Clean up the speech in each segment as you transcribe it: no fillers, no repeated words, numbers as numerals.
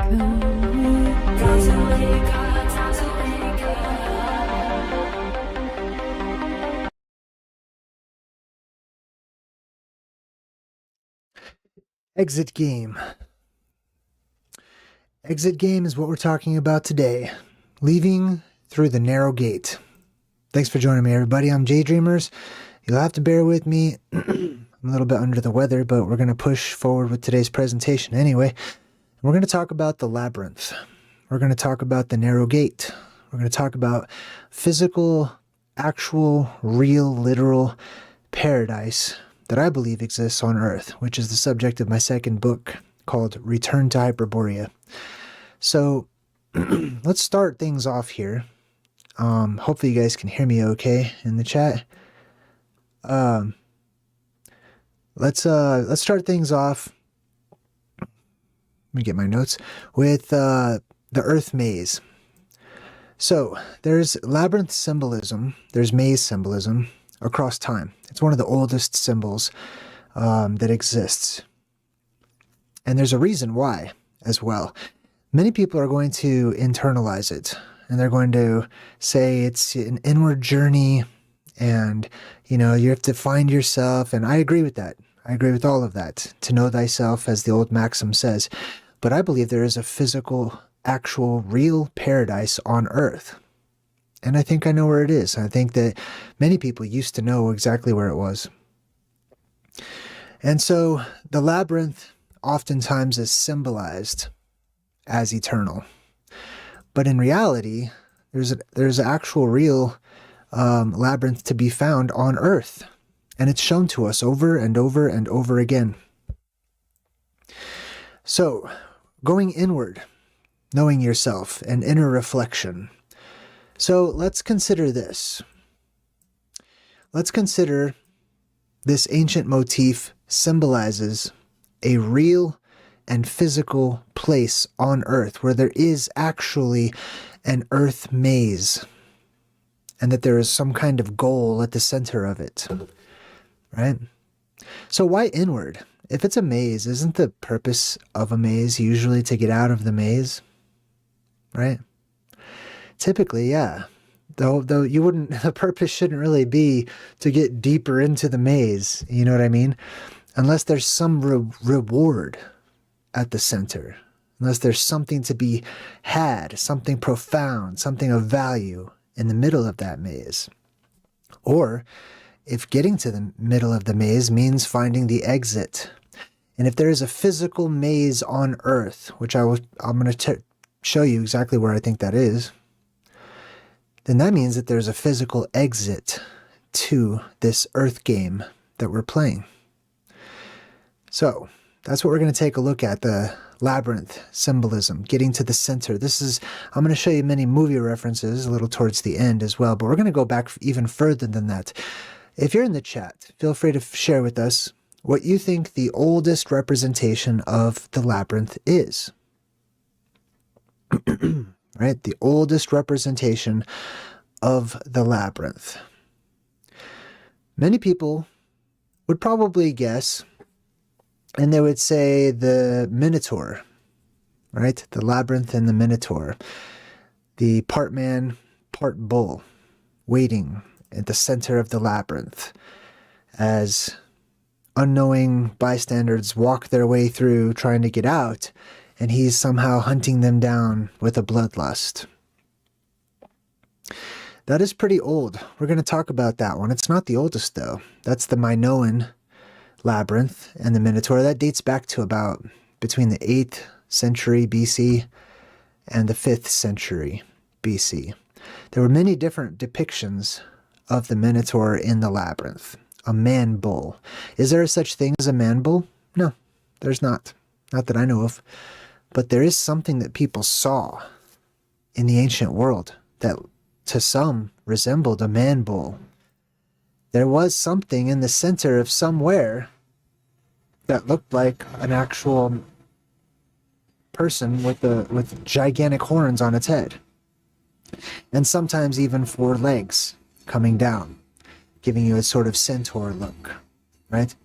Exit game. Exit game is what we're talking about today. Leaving through the narrow gate. Thanks for joining me, everybody. I'm JayDreamerZ. You'll have to bear with me. I'm a little bit under the weather, but we're going to push forward with today's presentation anyway. We're going to talk about the labyrinth. We're going to talk about the narrow gate. We're going to talk about physical, actual, real, literal paradise that I believe exists on Earth, which is the subject of my second book called Return to Hyperborea. So let's start things off here. Hopefully you guys can hear me okay in the chat. Let's start things off. Let me get my notes with the Earth maze. So there's labyrinth symbolism, there's maze symbolism across time. It's one of the oldest symbols that exists. And there's a reason why as well. Many people are going to internalize it, and they're going to say it's an inward journey, and you know, you have to find yourself, and I agree with that. I agree with all of that. To know thyself, as the old maxim says. But I believe there is a physical, actual, real paradise on Earth. And I think I know where it is. I think that many people used to know exactly where it was. And so the labyrinth oftentimes is symbolized as eternal. But in reality, there's an actual real labyrinth to be found on Earth. And it's shown to us over and over and over again. So, going inward, knowing yourself, and inner reflection. So let's consider this. Let's consider this ancient motif symbolizes a real and physical place on Earth where there is actually an Earth maze, and that there is some kind of goal at the center of it, right? So why inward? If it's a maze, isn't the purpose of a maze usually to get out of the maze, right? Typically, yeah. Though you wouldn't, the purpose shouldn't really be to get deeper into the maze, you know what I mean? Unless there's some reward at the center. Unless there's something to be had, something profound, something of value in the middle of that maze. Or if getting to the middle of the maze means finding the exit. And if there is a physical maze on Earth, which I'm going to show you exactly where I think that is, then that means that there's a physical exit to this Earth game that we're playing. So that's what we're going to take a look at, the labyrinth symbolism, getting to the center. I'm going to show you many movie references a little towards the end as well, but we're going to go back even further than that. If you're in the chat, feel free to share with us what you think the oldest representation of the labyrinth is. Right? The oldest representation of the labyrinth. Many people would probably guess, and they would say the Minotaur, right? The labyrinth and the Minotaur. The part man, part bull, waiting at the center of the labyrinth as unknowing bystanders walk their way through trying to get out, and he's somehow hunting them down with a bloodlust. That is pretty old. We're going to talk about that one. It's not the oldest, though. That's the Minoan labyrinth and the Minotaur. That dates back to about between the 8th century BC and the 5th century BC. There were many different depictions of the Minotaur in the labyrinth. A man-bull. Is there such thing as a man-bull? No, there's not. Not that I know of. But there is something that people saw in the ancient world that to some resembled a man-bull. There was something in the center of somewhere that looked like an actual person with gigantic horns on its head. And sometimes even 4 legs coming down, giving you a sort of centaur look, right?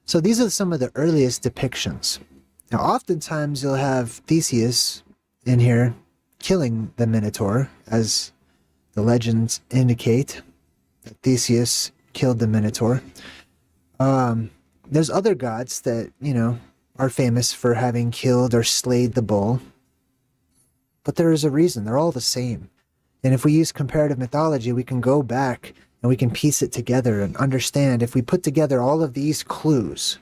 So these are some of the earliest depictions Now, oftentimes you'll have Theseus in here killing the Minotaur, as the legends indicate that Theseus killed the Minotaur. There's other gods that, are famous for having killed or slayed the bull. But there is a reason. They're all the same. And if we use comparative mythology, we can go back and we can piece it together and understand, if we put together all of these clues,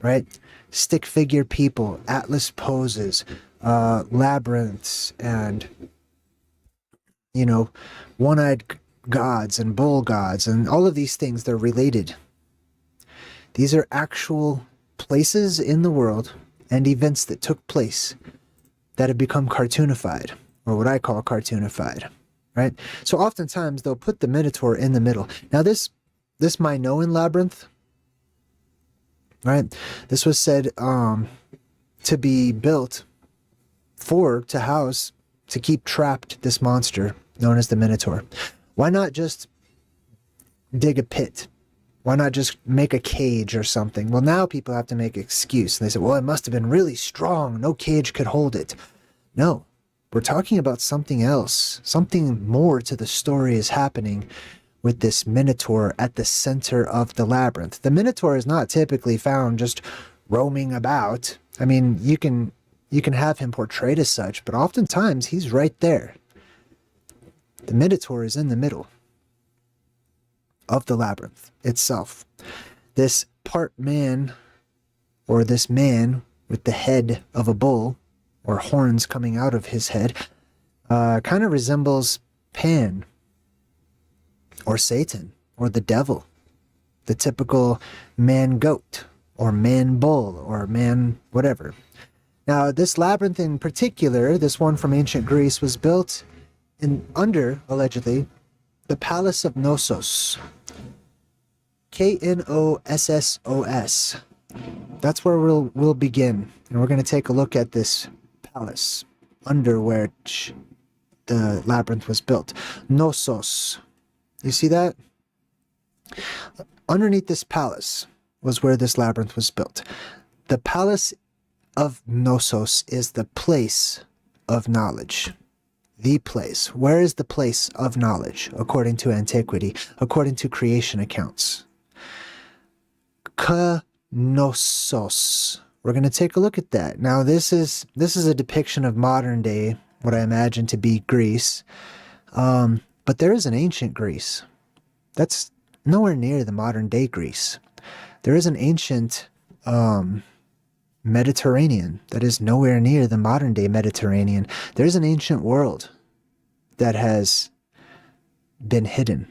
right? Stick figure people, Atlas poses, labyrinths, and, one-eyed gods and bull gods, and all of these things, they're related. These are actual places in the world and events that took place that have become cartoonified, or what I call cartoonified, right? So oftentimes they'll put the Minotaur in the middle. Now this Minoan labyrinth, right? This was said to be built to house, to keep trapped this monster known as the Minotaur. Why not just dig a pit? Why not just make a cage or something? Well, now people have to make an excuse. And they say, well, it must have been really strong. No cage could hold it. No, we're talking about something else. Something more to the story is happening with this Minotaur at the center of the labyrinth. The Minotaur is not typically found just roaming about. I mean, you can have him portrayed as such, but oftentimes he's right there. The Minotaur is in the middle of the labyrinth itself. This part man, or this man with the head of a bull, or horns coming out of his head, kind of resembles Pan, or Satan, or the devil, the typical man-goat, or man-bull, or man whatever. Now, this labyrinth in particular, this one from ancient Greece, was built under, allegedly, the Palace of Knossos. Knossos. That's where we'll begin. And we're going to take a look at this palace under which the labyrinth was built. Knossos. You see that? Underneath this palace was where this labyrinth was built. The Palace of Knossos is the place of knowledge. The place. Where is the place of knowledge, according to antiquity, according to creation accounts? Knossos. We're going to take a look at that. Now, this is a depiction of modern day, what I imagine to be Greece. But there is an ancient Greece. That's nowhere near the modern day Greece. There is an ancient Mediterranean that is nowhere near the modern day Mediterranean. There's an ancient world that has been hidden,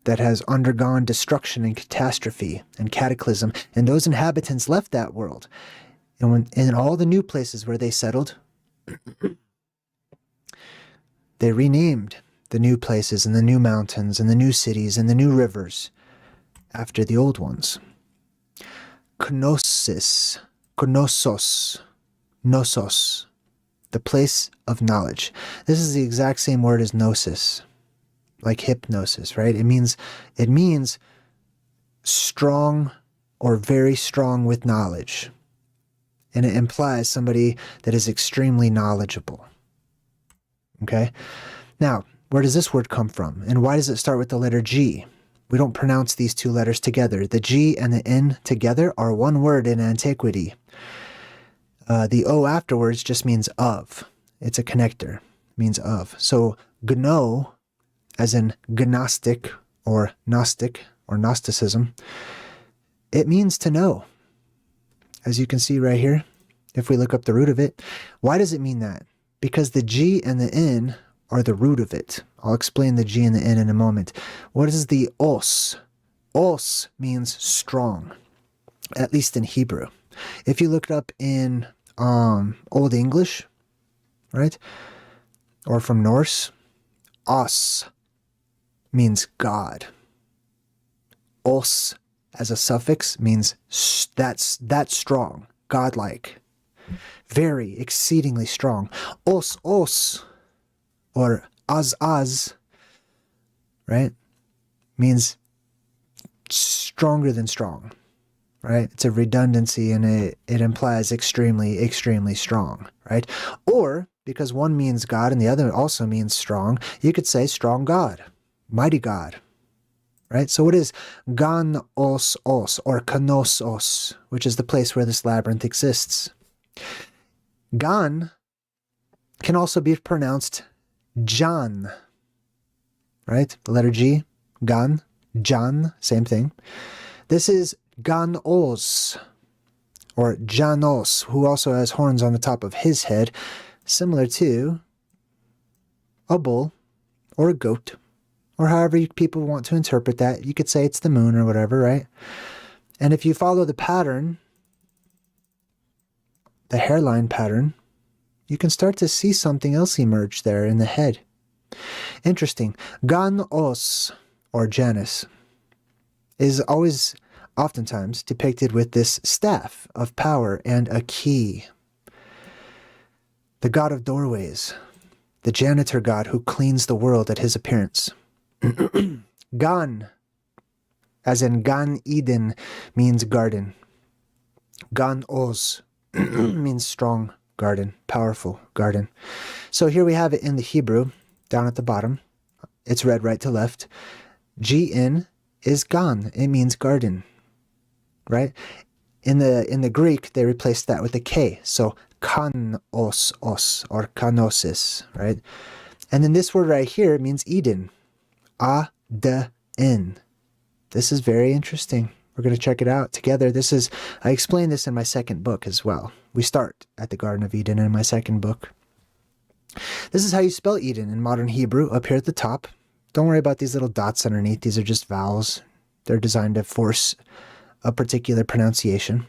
that has undergone destruction and catastrophe and cataclysm, and those inhabitants left that world. And in all the new places where they settled, they renamed the new places and the new mountains and the new cities and the new rivers after the old ones. Knossos, the place of knowledge. This is the exact same word as gnosis, like hypnosis, right? It means strong or very strong with knowledge. And it implies somebody that is extremely knowledgeable. Okay? Now, where does this word come from? And why does it start with the letter G? We don't pronounce these two letters together. The G and the N together are one word in antiquity. The O afterwards just means of. It's a connector. It means of. So, gno, as in gnostic or Gnostic or Gnosticism, it means to know. As you can see right here, if we look up the root of it. Why does it mean that? Because the G and the N are the root of it. I'll explain the G and the N in a moment. What is the os? Os means strong, at least in Hebrew. If you look it up in Old English, right, or from Norse, os means God. Os as a suffix means that's strong, godlike, very exceedingly strong. Os, or az, right, means stronger than strong. right? It's a redundancy, and it implies extremely, extremely strong, right? Or, because one means God and the other also means strong, you could say strong God, mighty God, right? So what is Gan Os Os, or Kanos Os, which is the place where this labyrinth exists? Gan can also be pronounced Jan, right? The letter G, Gan, Jan, same thing. This is Gan-os, or Janos, who also has horns on the top of his head, similar to a bull or a goat, or however people want to interpret that. You could say it's the moon or whatever, right? And if you follow the pattern, the hairline pattern, you can start to see something else emerge there in the head. Interesting. Gan-os, or Janus, is always oftentimes depicted with this staff of power and a key. The god of doorways, the janitor god who cleans the world at his appearance. Gan, as in Gan Eden, means garden. Gan Oz means strong garden, powerful garden. So here we have it in the Hebrew, down at the bottom. It's read right to left. G-in is Gan. It means garden. Right? In the Greek, they replaced that with a K. So kanos os, or kanosis, right? And then this word right here means Eden. A-de-in. This is very interesting. We're going to check it out together. I explain this in my second book as well. We start at the Garden of Eden in my second book. This is how you spell Eden in modern Hebrew, up here at the top. Don't worry about these little dots underneath. These are just vowels. They're designed to force a particular pronunciation.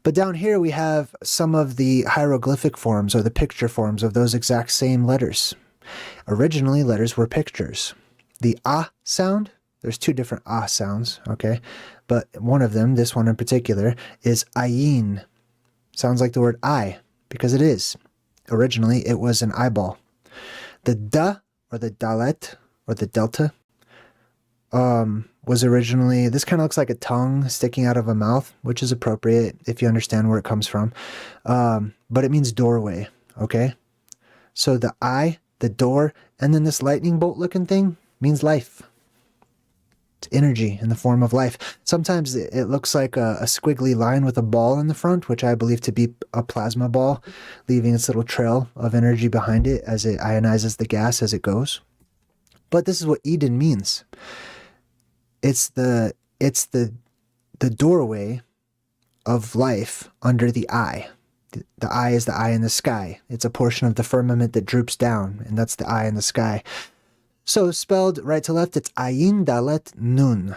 But down here we have some of the hieroglyphic forms, or the picture forms, of those exact same letters. Originally, letters were pictures. The ah sound, there's two different ah sounds, okay? But one of them, this one in particular, is ayin. Sounds like the word eye, because it is. Originally, it was an eyeball. The da, or the dalet, or the delta, was originally, this kind of looks like a tongue sticking out of a mouth, which is appropriate if you understand where it comes from. But it means doorway, okay? So the eye, the door, and then this lightning bolt looking thing means life. It's energy in the form of life. Sometimes it looks like a squiggly line with a ball in the front, which I believe to be a plasma ball, leaving its little trail of energy behind it as it ionizes the gas as it goes. But this is what Eden means. It's the doorway of life under the eye. The eye is the eye in the sky. It's a portion of the firmament that droops down, and that's the eye in the sky. So spelled right to left, it's Ayin Dalet Nun.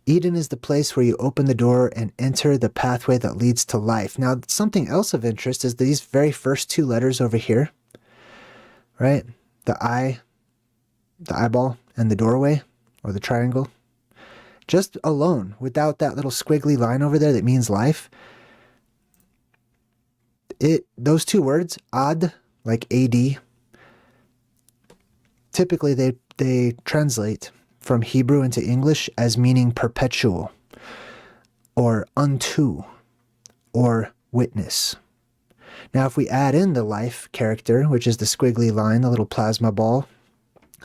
Eden is the place where you open the door and enter the pathway that leads to life. Now, something else of interest is these very first two letters over here, right? The eye, the eyeball, and the doorway, or the triangle. Just alone, without that little squiggly line over there that means life, those two words, ad, like AD, typically they translate from Hebrew into English as meaning perpetual, or unto, or witness. Now, if we add in the life character, which is the squiggly line, the little plasma ball,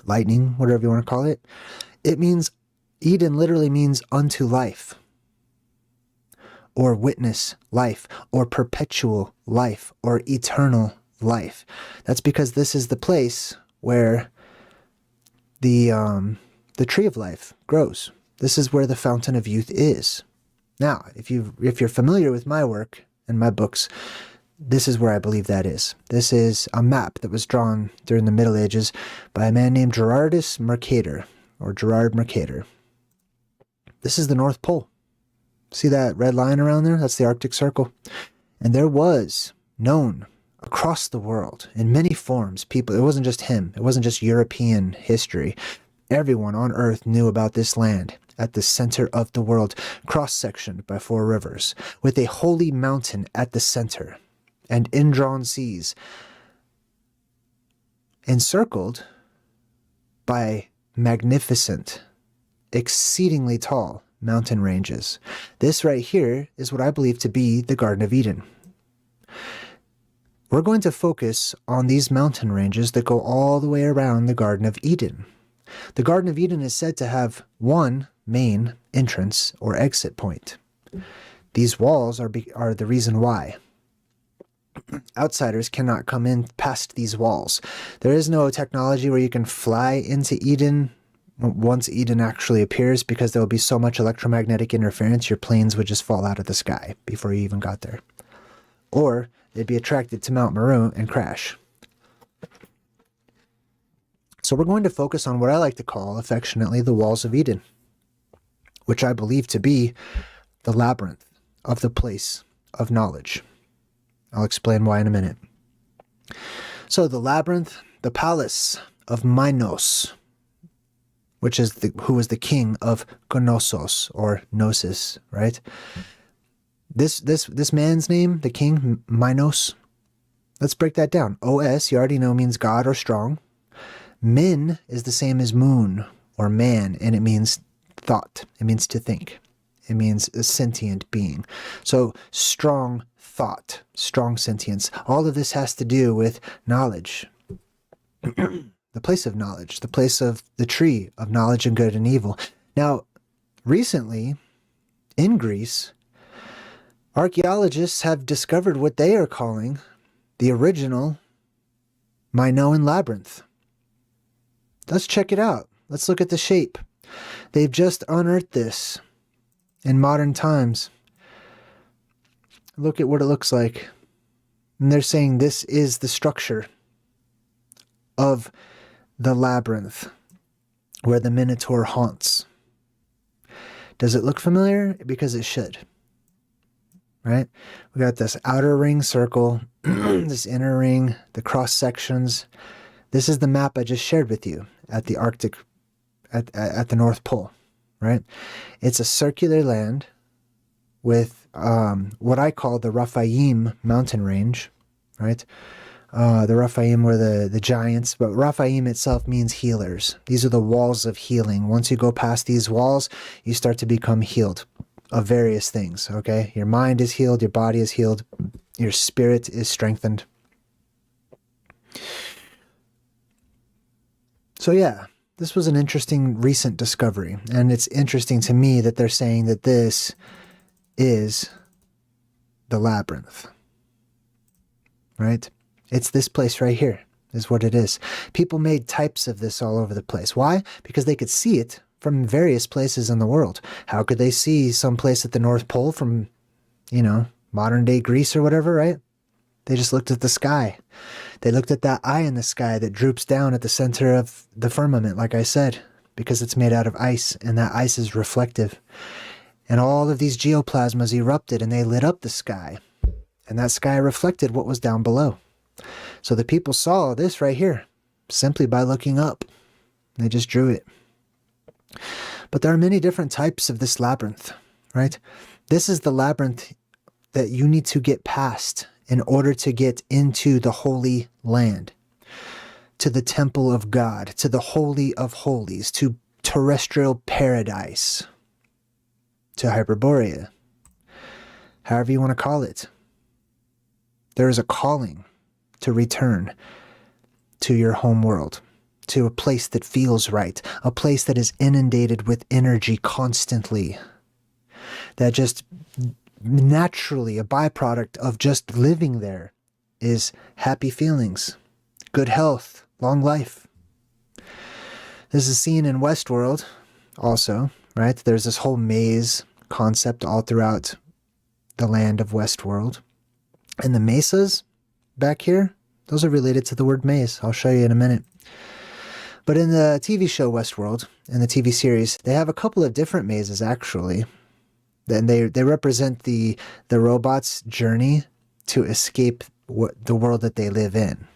lightning, whatever you want to call it, it means, Eden literally means unto life, or witness life, or perpetual life, or eternal life. That's because this is the place where the tree of life grows. This is where the fountain of youth is. Now, if you're familiar with my work and my books, this is where I believe that is. This is a map that was drawn during the Middle Ages by a man named Gerard Mercator. This is the North Pole. See that red line around there? That's the Arctic Circle. And there was known across the world in many forms, people, it wasn't just him, it wasn't just European history. Everyone on Earth knew about this land at the center of the world, cross-sectioned by 4 rivers, with a holy mountain at the center, and indrawn seas, encircled by magnificent, exceedingly tall mountain ranges. This right here is what I believe to be the Garden of Eden. We're going to focus on these mountain ranges that go all the way around the Garden of Eden. The Garden of Eden is said to have one main entrance or exit point. These walls are the reason why. Outsiders cannot come in past these walls. There is no technology where you can fly into Eden once Eden actually appears, because there will be so much electromagnetic interference, your planes would just fall out of the sky before you even got there. Or they'd be attracted to Mount Meru and crash. So we're going to focus on what I like to call affectionately the walls of Eden, which I believe to be the labyrinth of the place of knowledge. I'll explain why in a minute. So the labyrinth, the palace of Minos, which is who was the king of Gnosos or Gnosis, right? This man's name, the king Minos, let's break that down. Os, you already know, means God or strong. Min is the same as moon or man, and it means thought. It means to think. It means a sentient being. So strong thought, strong sentience. All of this has to do with knowledge. The place of knowledge, the place of the tree of knowledge and good and evil. Now, recently, in Greece, archaeologists have discovered what they are calling the original Minoan labyrinth. Let's check it out. Let's look at the shape. They've just unearthed this in modern times. Look at what it looks like. And they're saying this is the structure of the labyrinth where the Minotaur haunts. Does it look familiar? Because it should. Right? We got this outer ring circle, this inner ring, the cross sections. This is the map I just shared with you at the Arctic, at the North Pole, right? It's a circular land with what I call the Rephaim mountain range, right? The Rephaim were the giants, but Rephaim itself means healers. These are the walls of healing. Once you go past these walls, you start to become healed of various things, okay? Your mind is healed, your body is healed, your spirit is strengthened. So yeah, this was an interesting recent discovery, and it's interesting to me that they're saying that this is the labyrinth, right? It's this place right here is what it is. People made types of this all over the place. Why? Because they could see it from various places in the world. How could they see some place at the North Pole from, you know, modern day Greece or whatever, right? They just looked at the sky. They looked at that eye in the sky that droops down at the center of the firmament, like I said, because it's made out of ice, and that ice is reflective. And all of these geoplasmas erupted, and they lit up the sky. And that sky reflected what was down below. So the people saw this right here simply by looking up. They just drew it. But there are many different types of this labyrinth, right? This is the labyrinth that you need to get past in order to get into the Holy Land, to the temple of God, to the Holy of Holies, to terrestrial paradise, to Hyperborea, however you want to call it. There is a calling to return to your home world, to a place that feels right, a place that is inundated with energy constantly, that just naturally, a byproduct of just living there, is happy feelings, good health, long life. This is seen in Westworld also, right? There's this whole maze concept all throughout the land of Westworld. And the mesas back here, those are related to the word maze. I'll show you in a minute. But in the TV show Westworld, in the TV series, they have a couple of different mazes actually. And they represent the robots' journey to escape the world that they live in,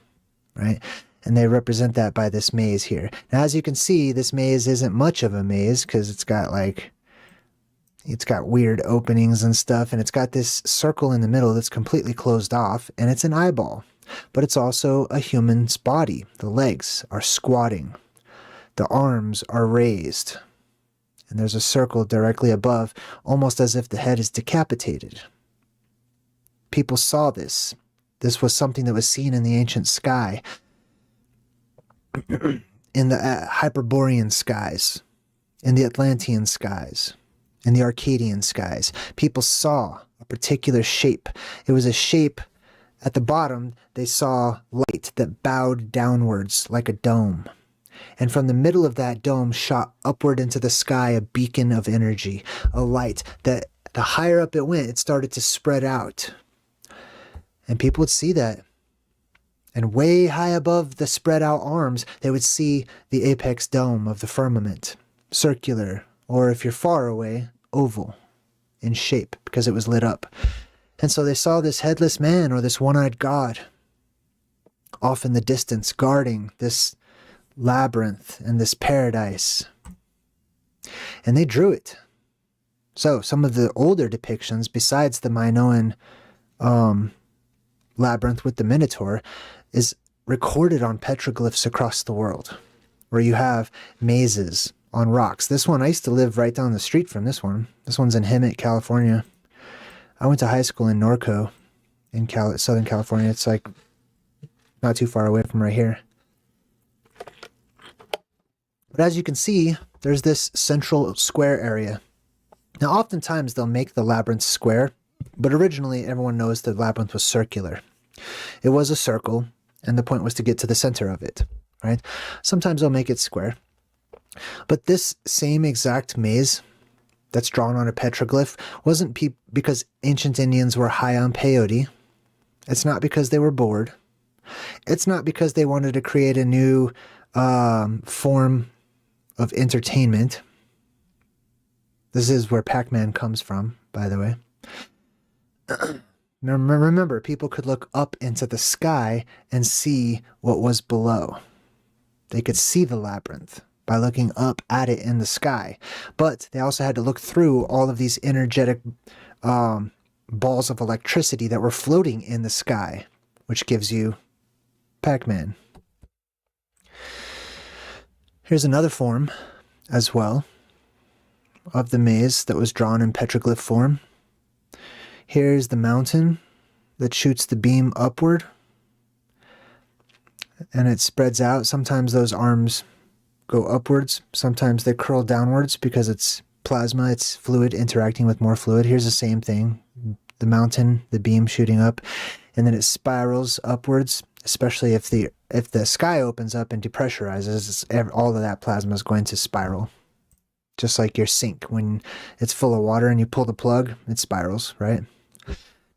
right? And they represent that by this maze here. Now, as you can see, this maze isn't much of a maze because it's got weird openings and stuff, and it's got this circle in the middle that's completely closed off, and it's an eyeball. But it's also a human's body. The legs are squatting. The arms are raised. and there's a circle directly above, almost as if the head is decapitated. People saw this. This was something that was seen in the ancient sky, in the Hyperborean skies, in the Atlantean skies, in the Arcadian skies. People saw a particular shape. It was a shape at the bottom. They saw light that bowed downwards like a dome. And from the middle of that dome shot upward into the sky a beacon of energy, a light that the higher up it went, it started to spread out. And people would see that. And way high above the spread out arms, they would see the apex dome of the firmament, circular, or if you're far away, oval in shape because it was lit up. And so they saw this headless man or this one-eyed god off in the distance guarding this labyrinth and this paradise. And they drew it. So some of the older depictions, besides the Minoan labyrinth with the Minotaur, is recorded on petroglyphs across the world, where you have mazes on rocks. This one, I used to live right down the street from this one. This one's in Hemet, California. I went to high school in Norco in Southern California. It's like not too far away from right here. But as you can see, there's this central square area. Now, oftentimes they'll make the labyrinth square, but originally everyone knows the labyrinth was circular. It was a circle, and the point was to get to the center of it, right? Sometimes they'll make it square. But this same exact maze that's drawn on a petroglyph wasn't because ancient Indians were high on peyote. It's not because they were bored. It's not because they wanted to create a new form of entertainment. This is where Pac-Man comes from, by the way. Remember, people could look up into the sky and see what was below. They could see the labyrinth by looking up at it in the sky. But they also had to look through all of these energetic balls of electricity that were floating in the sky, which gives you Pac-Man. Here's another form as well of the maze that was drawn in petroglyph form. Here's the mountain that shoots the beam upward, and it spreads out. Sometimes those arms go upwards, sometimes they curl downwards because it's plasma, it's fluid interacting with more fluid. Here's the same thing, the mountain, the beam shooting up, and then it spirals upwards, especially if the sky opens up and depressurizes, all of that plasma is going to spiral. Just like your sink, when it's full of water and you pull the plug, it spirals, right?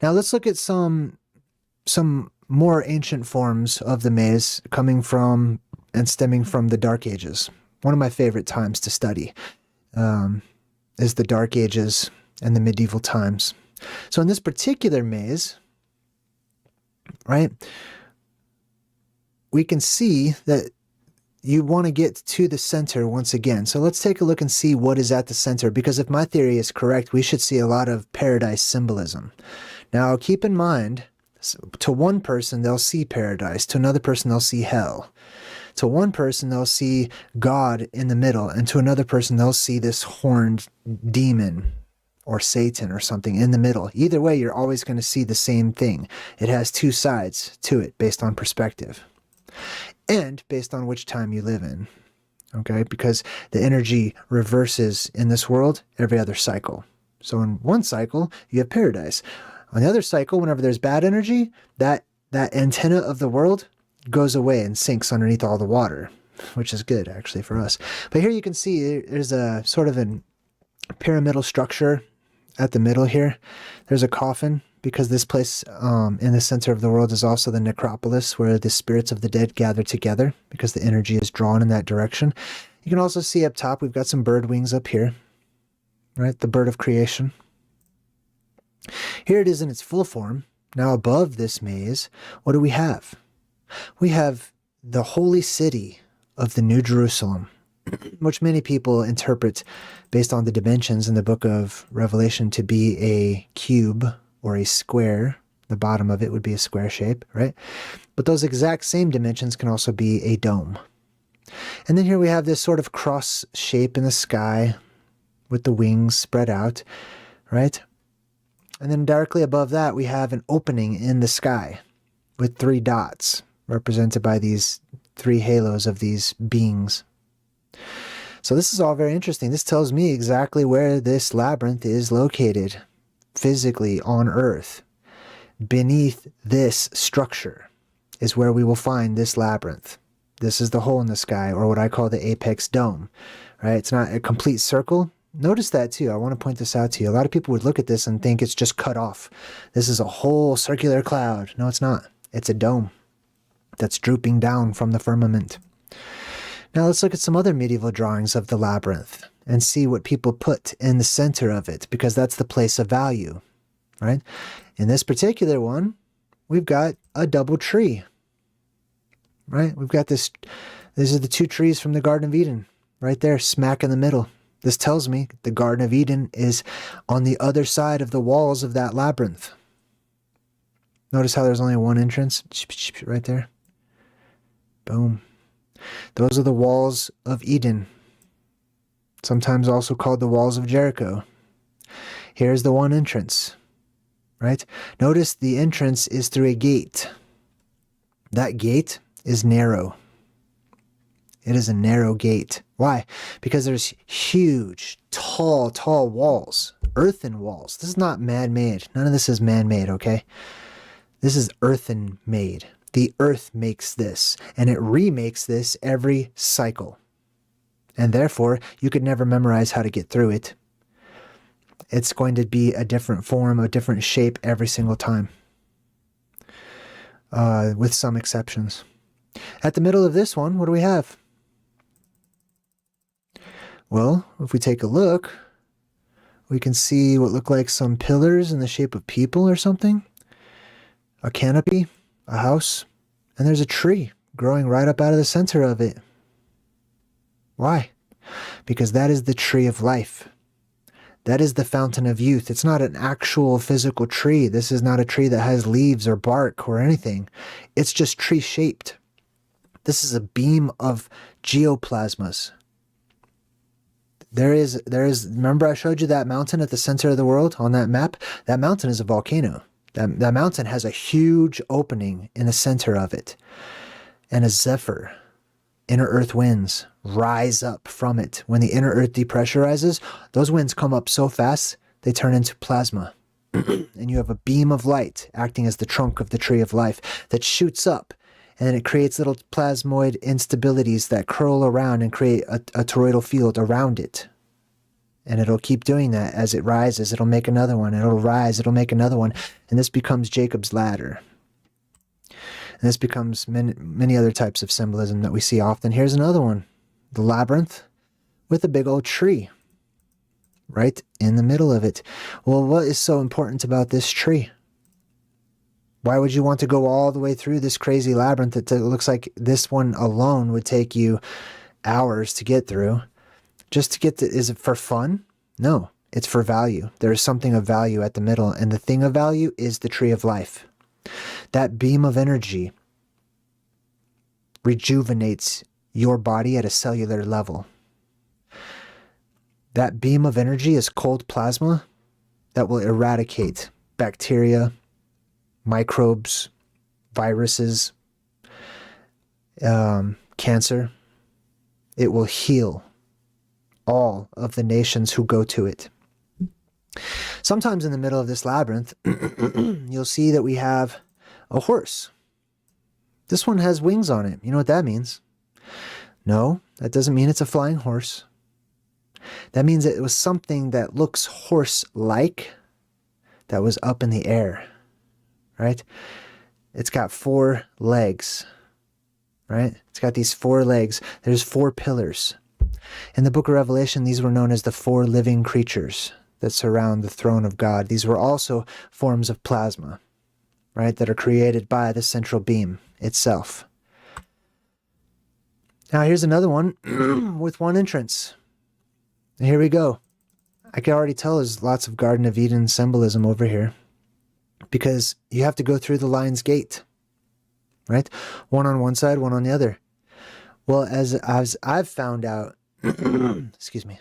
Now let's look at some more ancient forms of the maze coming from and stemming from the Dark Ages. One of my favorite times to study is the Dark Ages and the medieval times. So in this particular maze, right, we can see that you want to get to the center once again. So let's take a look and see what is at the center, because if my theory is correct, we should see a lot of paradise symbolism. Now, keep in mind, to one person, they'll see paradise. To another person, they'll see hell. To one person, they'll see God in the middle. And to another person, they'll see this horned demon or Satan or something in the middle. Either way, you're always going to see the same thing. It has two sides to it based on perspective and based on which time you live in. Okay? Because the energy reverses in this world every other cycle. So in one cycle, you have paradise. On the other cycle, whenever there's bad energy, that antenna of the world goes away and sinks underneath all the water, which is good actually for us. But here you can see there's a sort of a pyramidal structure at the middle here. There's a coffin, because this place in the center of the world is also the necropolis, where the spirits of the dead gather together because the energy is drawn in that direction. You can also see up top, we've got some bird wings up here, right? The bird of creation. Here it is in its full form. Now above this maze, what do we have? We have the holy city of the New Jerusalem, which many people interpret based on the dimensions in the book of Revelation to be a cube or a square. The bottom of it would be a square shape, right? But those exact same dimensions can also be a dome. And then here we have this sort of cross shape in the sky, with the wings spread out, right? And then directly above that, we have an opening in the sky with 3 dots represented by these 3 halos of these beings. So this is all very interesting. This tells me exactly where this labyrinth is located physically on Earth. Beneath this structure is where we will find this labyrinth. This is the hole in the sky, or what I call the apex dome, right? It's not a complete circle. Notice that too. I want to point this out to you. A lot of people would look at this and think it's just cut off. This is a whole circular cloud. No, it's not. It's a dome that's drooping down from the firmament. Now let's look at some other medieval drawings of the labyrinth and see what people put in the center of it, because that's the place of value, right? In this particular one, we've got a double tree, right? We've got this, these are the 2 trees from the Garden of Eden, right there, smack in the middle. This tells me the Garden of Eden is on the other side of the walls of that labyrinth. Notice how there's only one entrance, right there. Boom. Those are the walls of Eden, sometimes also called the walls of Jericho. Here's the one entrance, right? Notice the entrance is through a gate. That gate is narrow. It is a narrow gate. Why? Because there's huge, tall walls, earthen walls. This is not man-made. None of this is man-made, okay? This is earthen-made. The earth makes this, and it remakes this every cycle. And therefore, you could never memorize how to get through it. It's going to be a different form, a different shape every single time, with some exceptions. At the middle of this one, what do we have? Well, if we take a look, we can see what look like some pillars in the shape of people or something, a canopy, a house, and there's a tree growing right up out of the center of it. Why? Because that is the tree of life. That is the fountain of youth. It's not an actual physical tree. This is not a tree that has leaves or bark or anything. It's just tree-shaped. This is a beam of geoplasmas. There is, remember I showed you that mountain at the center of the world on that map? That mountain is a volcano. That mountain has a huge opening in the center of it. And a zephyr, inner earth winds, rise up from it. When the inner earth depressurizes, those winds come up so fast, they turn into plasma. And you have a beam of light acting as the trunk of the tree of life that shoots up. And then it creates little plasmoid instabilities that curl around and create a toroidal field around it. And it'll keep doing that as it rises. It'll make another one. It'll rise. It'll make another one. And this becomes Jacob's ladder. And this becomes many other types of symbolism that we see often. Here's another one. The labyrinth with a big old tree right in the middle of it. Well, what is so important about this tree? Why would you want to go all the way through this crazy labyrinth that looks like this one alone would take you hours to get through? Just to get to, is it for fun? No, it's for value. There is something of value at the middle, and the thing of value is the tree of life. That beam of energy rejuvenates your body at a cellular level. That beam of energy is cold plasma that will eradicate bacteria, microbes, viruses, cancer. It will heal all of the nations who go to it. Sometimes in the middle of this labyrinth, you'll see that we have a horse. This one has wings on it. You know what that means? No, that doesn't mean it's a flying horse. That means it was something that looks horse-like that was up in the air, right? It's got 4 legs, right? It's got these 4 legs. There's 4 pillars. In the book of Revelation, these were known as the 4 living creatures that surround the throne of God. These were also forms of plasma, right, that are created by the central beam itself. Now here's another one with one entrance. And here we go. I can already tell there's lots of Garden of Eden symbolism over here, because you have to go through the lion's gate, right? One on one side, one on the other. Well, as I've found out, excuse me,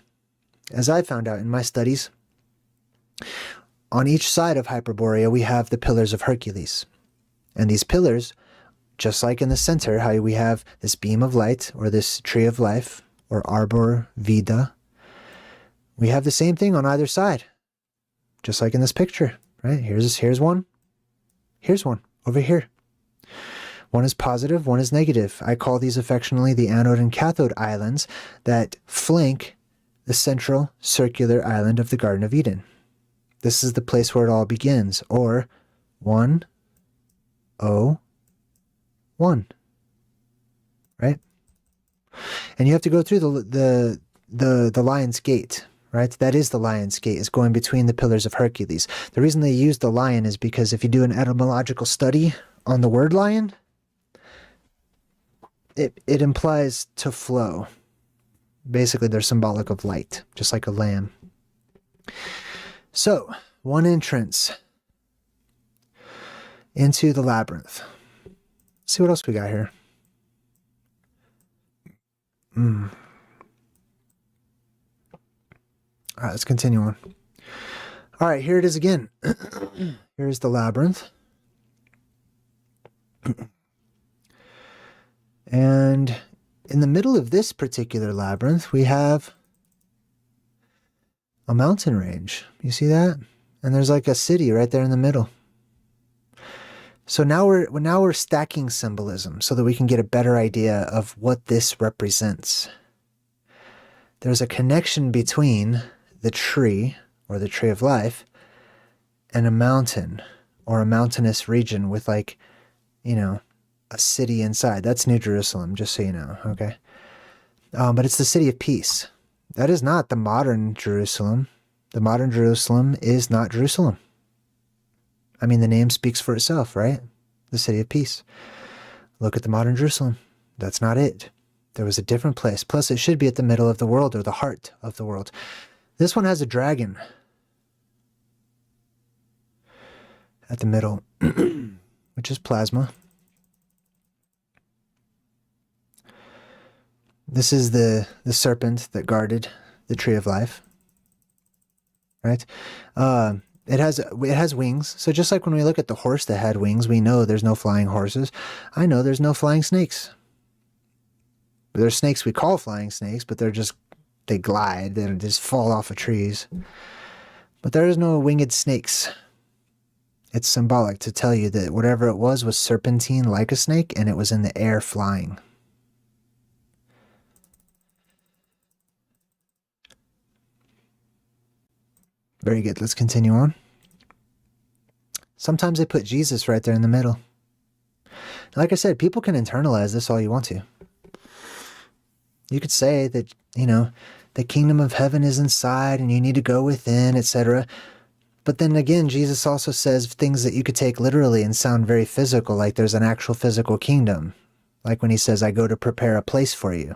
as I found out in my studies, on each side of Hyperborea, we have the pillars of Hercules. And these pillars, just like in the center, how we have this beam of light, or this tree of life, or arbor vitae, we have the same thing on either side, just like in this picture, right? Here's one. Here's one over here. One is positive, one is negative. I call these affectionately the anode and cathode islands that flank the central circular island of the Garden of Eden. This is the place where it all begins, or 1, 0, 1, right? And you have to go through the lion's gate, right? That is the lion's gate. It's going between the pillars of Hercules. The reason they use the lion is because if you do an etymological study on the word lion, it implies to flow. Basically, they're symbolic of light, just like a lamb. So, one entrance into the labyrinth. Let's see what else we got here. All right, let's continue on. All right, here it is again. Here's the labyrinth. And in the middle of this particular labyrinth, we have a mountain range. You see that? And there's like a city right there in the middle. So now we're stacking symbolism so that we can get a better idea of what this represents. There's a connection between the tree, or the tree of life, and a mountain, or a mountainous region with, like, you know, a city inside. That's New Jerusalem, just so you know, okay? But it's the city of peace. That is not the modern Jerusalem. The modern Jerusalem is not Jerusalem. I mean, the name speaks for itself, right? The city of peace. Look at the modern Jerusalem. That's not it. There was a different place. Plus, it should be at the middle of the world, or the heart of the world. This one has a dragon at the middle, which is plasma. This is the serpent that guarded the tree of life, right? It has wings. So just like when we look at the horse that had wings, we know there's no flying horses. I know there's no flying snakes. There's snakes we call flying snakes, but they glide. They just fall off of trees. But there is no winged snakes. It's symbolic to tell you that whatever it was serpentine like a snake, and it was in the air flying. Very good. Let's continue on. Sometimes they put Jesus right there in the middle. Like I said, people can internalize this all you want to. You could say that, you know, the kingdom of heaven is inside and you need to go within, etc. But then again, Jesus also says things that you could take literally and sound very physical, like there's an actual physical kingdom. Like when he says, I go to prepare a place for you.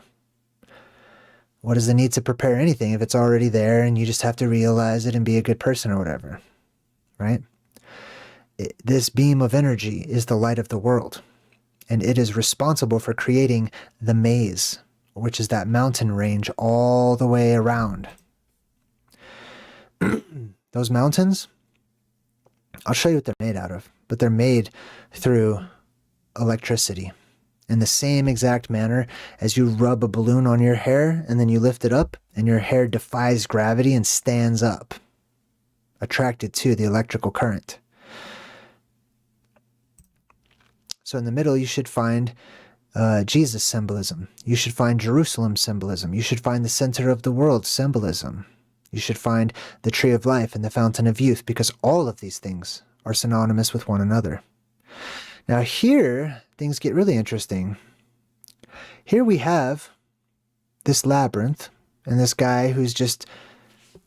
What is the need to prepare anything if it's already there and you just have to realize it and be a good person or whatever, right? This beam of energy is the light of the world, and it is responsible for creating the maze, which is that mountain range all the way around. Those mountains, I'll show you what they're made out of, but they're made through electricity. In the same exact manner as you rub a balloon on your hair and then you lift it up and your hair defies gravity and stands up, attracted to the electrical current. So in the middle, you should find Jesus symbolism. You should find Jerusalem symbolism. You should find the center of the world symbolism. You should find the tree of life and the fountain of youth, because all of these things are synonymous with one another. Now here, things get really interesting. Here we have this labyrinth and this guy who's just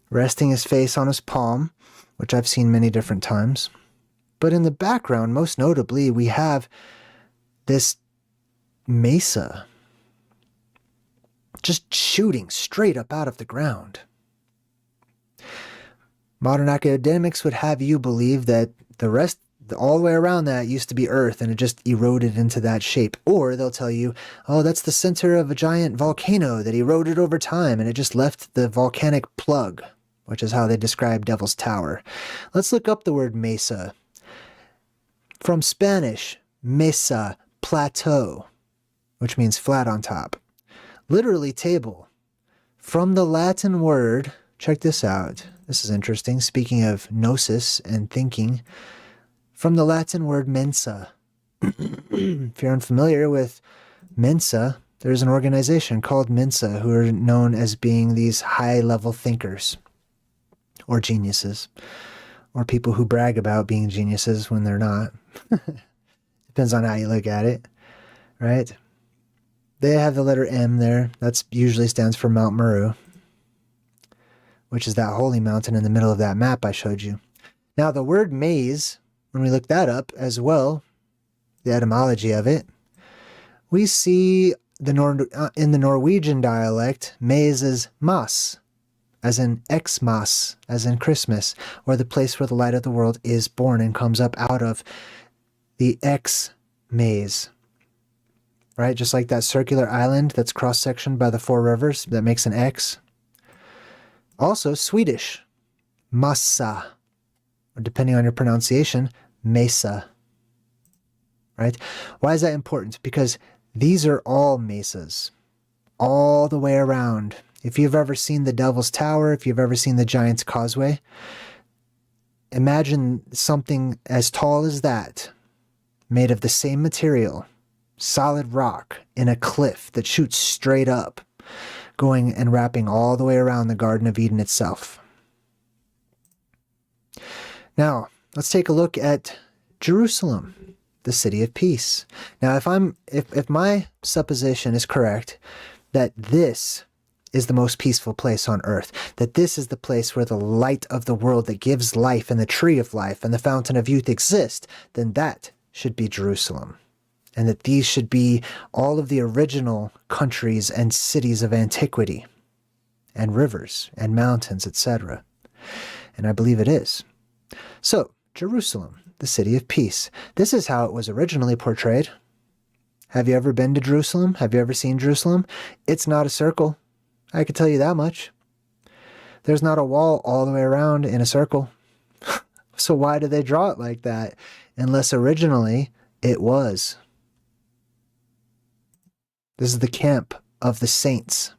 resting his face on his palm, which I've seen many different times. But in the background, most notably, we have this mesa just shooting straight up out of the ground. Modern academics would have you believe that all the way around that used to be earth and it just eroded into that shape. Or they'll tell you, oh, that's the center of a giant volcano that eroded over time and it just left the volcanic plug, which is how they describe Devil's Tower. Let's look up the word mesa. From Spanish, mesa, plateau, which means flat on top. Literally table. From the Latin word, check this out. This is interesting. Speaking of gnosis and thinking, from the Latin word mensa. If you're unfamiliar with Mensa, there's an organization called Mensa who are known as being these high-level thinkers or geniuses, or people who brag about being geniuses when they're not. Depends on how you look at it, right? They have the letter M there. That usually stands for Mount Meru, which is that holy mountain in the middle of that map I showed you. Now, the word maze, when we look that up as well, the etymology of it, we see in the Norwegian dialect, maze is mas, as in Xmas, as in Christmas, or the place where the light of the world is born and comes up out of the X maze. Right? Just like that circular island that's cross-sectioned by the four rivers that makes an X. Also, Swedish, massa, or depending on your pronunciation, mesa. Right? Why is that important? Because these are all mesas, all the way around. If you've ever seen the Devil's Tower, if you've ever seen the Giant's Causeway, imagine something as tall as that, made of the same material, solid rock in a cliff that shoots straight up, going and wrapping all the way around the Garden of Eden itself. Now, let's take a look at Jerusalem, the city of peace. Now, if my supposition is correct, that this is the most peaceful place on earth, that this is the place where the light of the world that gives life and the tree of life and the fountain of youth exist, then that should be Jerusalem. And that these should be all of the original countries and cities of antiquity, and rivers and mountains, etc. And I believe it is. So, Jerusalem, the city of peace. This is how it was originally portrayed. Have you ever been to Jerusalem? Have you ever seen Jerusalem? It's not a circle. I can tell you that much. There's not a wall all the way around in a circle. So why did they draw it like that? Unless originally it was. This is the camp of the saints.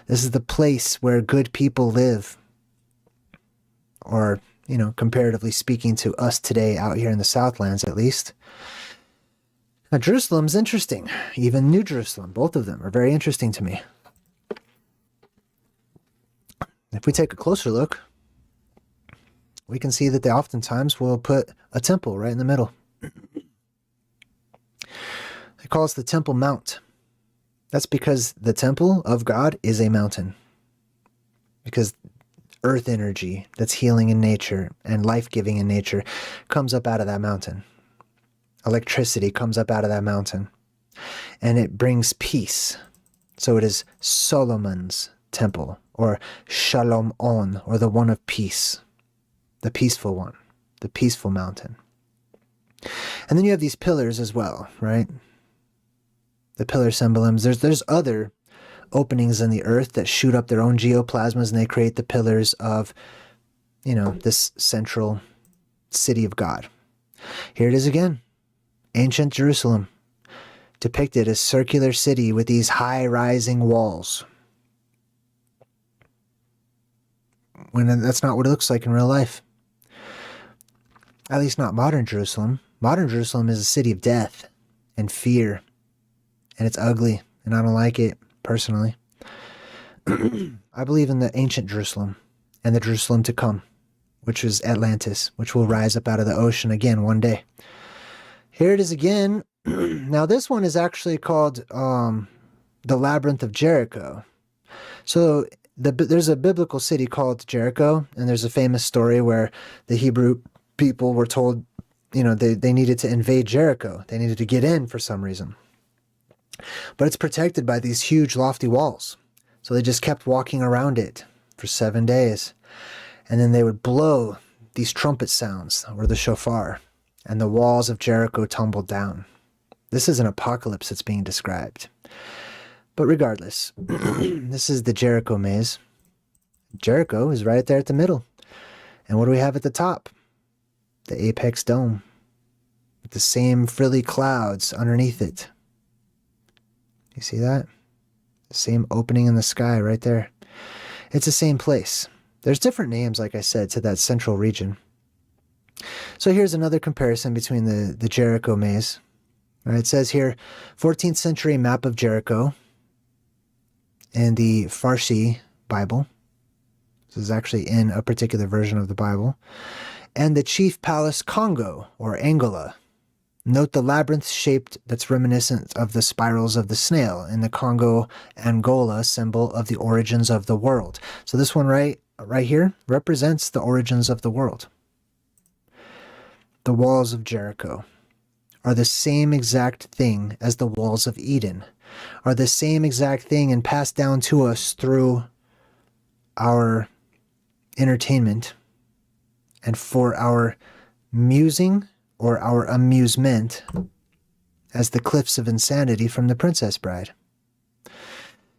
This is the place where good people live. Or, comparatively speaking to us today out here in the Southlands at least. Now, Jerusalem's interesting. Even New Jerusalem, both of them are very interesting to me. If we take a closer look, we can see that they oftentimes will put a temple right in the middle. They call it the Temple Mount. That's because the temple of God is a mountain. Because earth energy that's healing in nature and life-giving in nature comes up out of that mountain. Electricity comes up out of that mountain. And it brings peace. So it is Solomon's temple, or Shalom On, or the one of peace. The peaceful one. The peaceful mountain. And then you have these pillars as well, right? The pillar symbols. There's other openings in the earth that shoot up their own geoplasmas and they create the pillars of, this central city of God. Here it is again. Ancient Jerusalem, depicted as circular city with these high-rising walls. When that's not what it looks like in real life. At least not modern Jerusalem. Modern Jerusalem is a city of death and fear. And it's ugly, and I don't like it, personally. I believe in the ancient Jerusalem, and the Jerusalem to come, which is Atlantis, which will rise up out of the ocean again one day. Here it is again. Now this one is actually called the Labyrinth of Jericho. So there's a biblical city called Jericho, and there's a famous story where the Hebrew people were told, they needed to invade Jericho. They needed to get in for some reason. But it's protected by these huge lofty walls. So they just kept walking around it for 7 days. And then they would blow these trumpet sounds, or the shofar. and the walls of Jericho tumbled down. This is an apocalypse that's being described. But regardless, this is the Jericho maze. Jericho is right there at the middle. And what do we have at the top? The apex dome, with the same frilly clouds underneath it. You see that? The same opening in the sky right there. It's the same place. There's different names, like I said, to that central region. So here's another comparison between the Jericho maze. All right, it says here, 14th century map of Jericho in the Farsi Bible. This is actually in a particular version of the Bible. And the Chief Palace Congo, or Angola. Note the labyrinth shaped that's reminiscent of the spirals of the snail in the Congo Angola symbol of the origins of the world. So this one right here represents the origins of the world. The walls of Jericho are the same exact thing as the walls of Eden, are the same exact thing and passed down to us through our entertainment and for our musing or our amusement as the cliffs of insanity from The Princess Bride.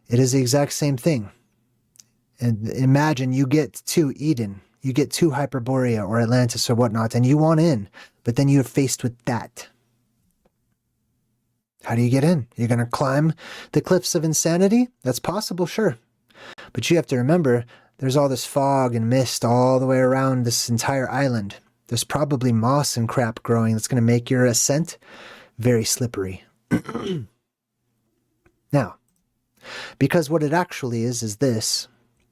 It is the exact same thing. And imagine you get to Eden, you get to Hyperborea or Atlantis or whatnot, and you want in, but then you're faced with that. How do you get in? You're going to climb the cliffs of insanity? That's possible, sure. But you have to remember, there's all this fog and mist all the way around this entire island. There's probably moss and crap growing that's going to make your ascent very slippery. Now, because what it actually is this,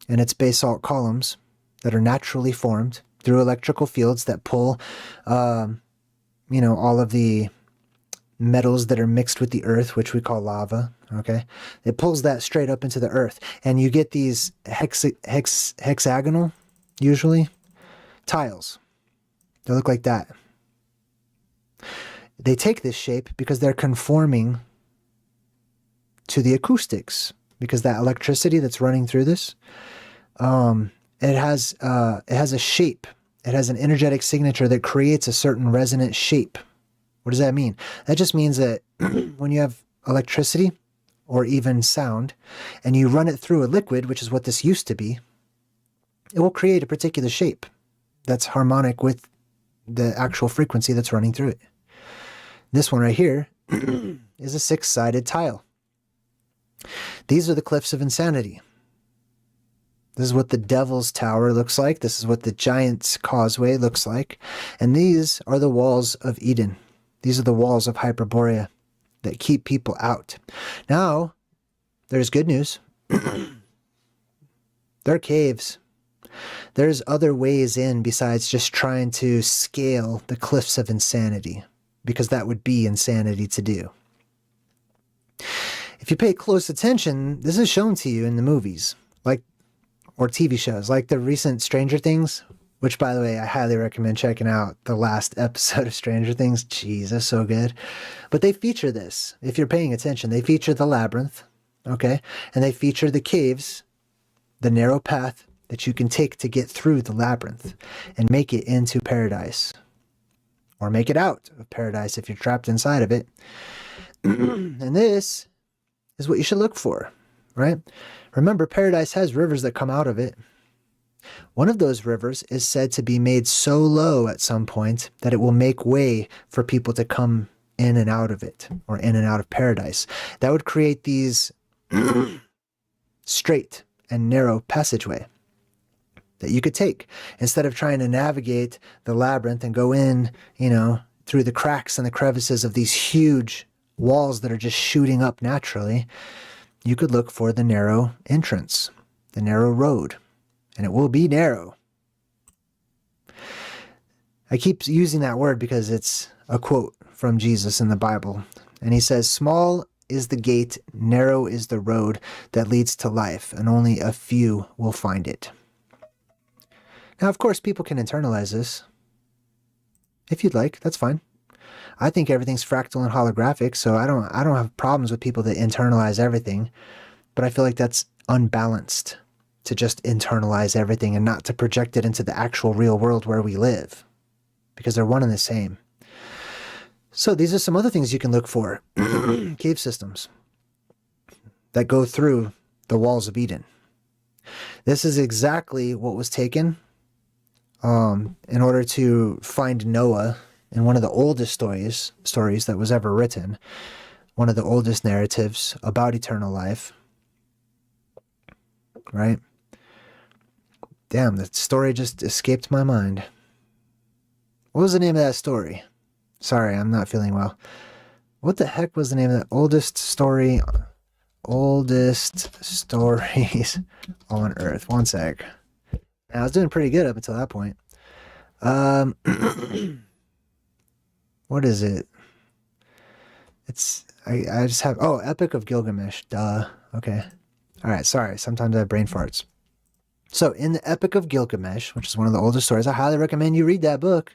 and it's basalt columns that are naturally formed through electrical fields that pull, all of the metals that are mixed with the earth, which we call lava, okay? It pulls that straight up into the earth, and you get these hexagonal, usually, tiles. They look like that. They take this shape because they're conforming to the acoustics, because that electricity that's running through this, it has a shape. It has an energetic signature that creates a certain resonant shape. What does that mean? That just means that when you have electricity or even sound, and you run it through a liquid, which is what this used to be, it will create a particular shape that's harmonic with the actual frequency that's running through it. This one right here is a 6-sided tile. These are the cliffs of insanity. This is what the Devil's Tower looks like. This is what the Giant's Causeway looks like. And these are the walls of Eden. These are the walls of Hyperborea that keep people out. Now, there's good news. There are caves. There's other ways in besides just trying to scale the cliffs of insanity, because that would be insanity to do. If you pay close attention, this is shown to you in the movies, or TV shows, like the recent Stranger Things, which, by the way, I highly recommend checking out the last episode of Stranger Things. Jeez, that's so good. But they feature this. If you're paying attention, they feature the labyrinth, okay? And they feature the caves, the narrow path that you can take to get through the labyrinth and make it into paradise. Or make it out of paradise if you're trapped inside of it. And this is what you should look for, right? Remember, paradise has rivers that come out of it. One of those rivers is said to be made so low at some point that it will make way for people to come in and out of it, or in and out of paradise. That would create these straight and narrow passageway that you could take instead of trying to navigate the labyrinth and go in, through the cracks and the crevices of these huge walls that are just shooting up naturally. You could look for the narrow entrance, the narrow road, and it will be narrow. I keep using that word because it's a quote from Jesus in the Bible. And he says, "Small is the gate, narrow is the road that leads to life, and only a few will find it." Now, of course, people can internalize this. If you'd like, that's fine. I think everything's fractal and holographic, so I don't have problems with people that internalize everything. But I feel like that's unbalanced to just internalize everything and not to project it into the actual real world where we live, because they're one and the same. So these are some other things you can look for. Cave systems that go through the walls of Eden. This is exactly what was taken in order to find Noah in one of the oldest stories that was ever written, one of the oldest narratives about eternal life, right? Damn, that story just escaped my mind. What was the name of that story? Sorry, I'm not feeling well. What the heck was the name of that oldest story? Oldest stories on Earth. One sec. I was doing pretty good up until that point. What is it? It's I just have Epic of Gilgamesh. Duh. Okay. All right. Sorry. Sometimes I have brain farts. So in the Epic of Gilgamesh, which is one of the oldest stories, I highly recommend you read that book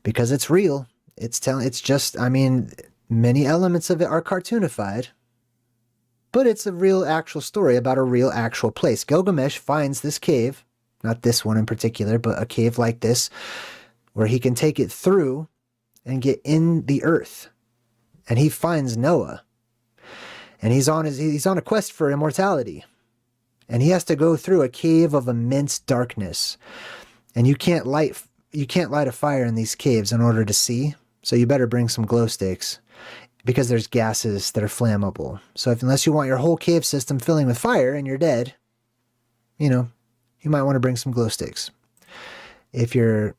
because it's real. I mean, many elements of it are cartoonified, but it's a real actual story about a real actual place. Gilgamesh finds this cave, not this one in particular, but a cave like this, where he can take it through and get in the earth. And he finds Noah. And he's on a quest for immortality. And he has to go through a cave of immense darkness. And you can't light a fire in these caves in order to see. So you better bring some glow sticks because there's gases that are flammable. So unless you want your whole cave system filling with fire and you're dead, you might want to bring some glow sticks if you're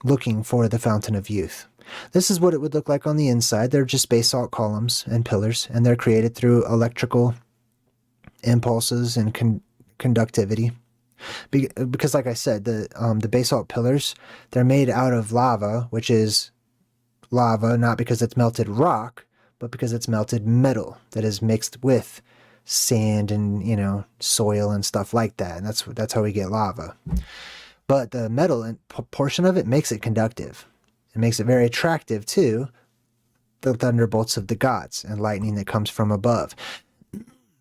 looking for the fountain of youth. This is what it would look like on the inside. They're just basalt columns and pillars, and they're created through electrical impulses and conductivity. Because like I said, the basalt pillars, they're made out of lava, which is lava not because it's melted rock, but because it's melted metal that is mixed with sand and soil and stuff like that. And that's how we get lava. But the metal portion of it makes it conductive. It makes it very attractive to the thunderbolts of the gods and lightning that comes from above.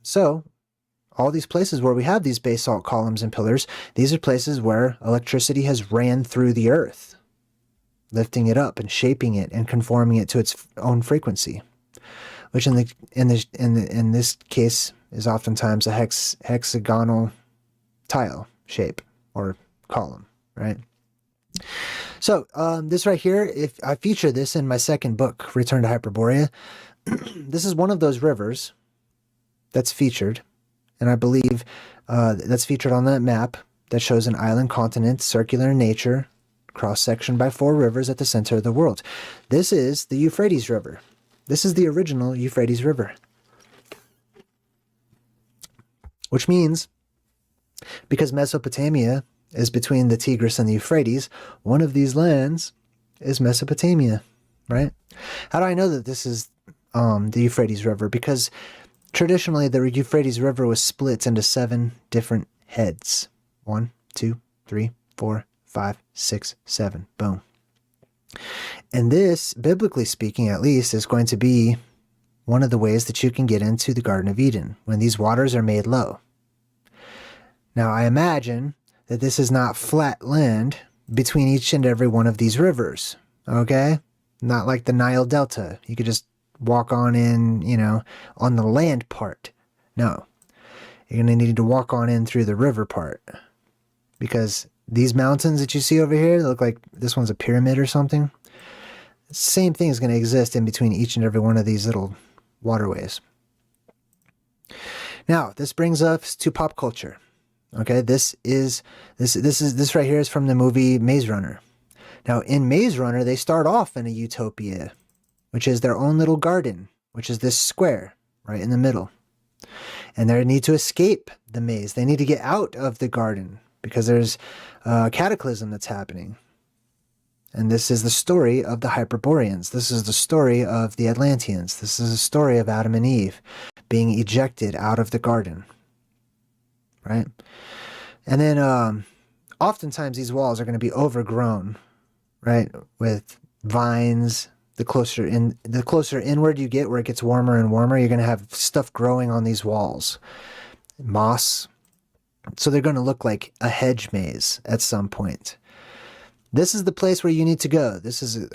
So all these places where we have these basalt columns and pillars, these are places where electricity has ran through the earth, lifting it up and shaping it and conforming it to its own frequency, which in this case is oftentimes a hexagonal tile shape or column, right? So this right here, if I feature this in my second book, Return to Hyperborea, this is one of those rivers that's featured, and I believe that's featured on that map that shows an island continent, circular in nature, cross-sectioned by 4 rivers at the center of the world. This is the Euphrates River. This is the original Euphrates River. Which means, because Mesopotamia is between the Tigris and the Euphrates, one of these lands is Mesopotamia, right? How do I know that this is the Euphrates River? Because traditionally the Euphrates River was split into 7 different heads. 1, 2, 3, 4, 5, 6, 7. Boom. And this, biblically speaking at least, is going to be one of the ways that you can get into the Garden of Eden, when these waters are made low. Now I imagine that this is not flat land between each and every one of these rivers, okay? Not like the Nile Delta. You could just walk on in, on the land part. No. You're going to need to walk on in through the river part. Because these mountains that you see over here, they look like this one's a pyramid or something. The same thing is going to exist in between each and every one of these little waterways. Now, this brings us to pop culture. Okay, this right here is from the movie Maze Runner. Now, in Maze Runner, they start off in a utopia, which is their own little garden, which is this square right in the middle. And they need to escape the maze. They need to get out of the garden because there's a cataclysm that's happening. And this is the story of the Hyperboreans. This is the story of the Atlanteans. This is the story of Adam and Eve being ejected out of the garden. Right? And then oftentimes these walls are going to be overgrown, right, with vines. The closer inward you get, where it gets warmer and warmer, you're going to have stuff growing on these walls. Moss. So they're going to look like a hedge maze at some point. This is the place where you need to go. This is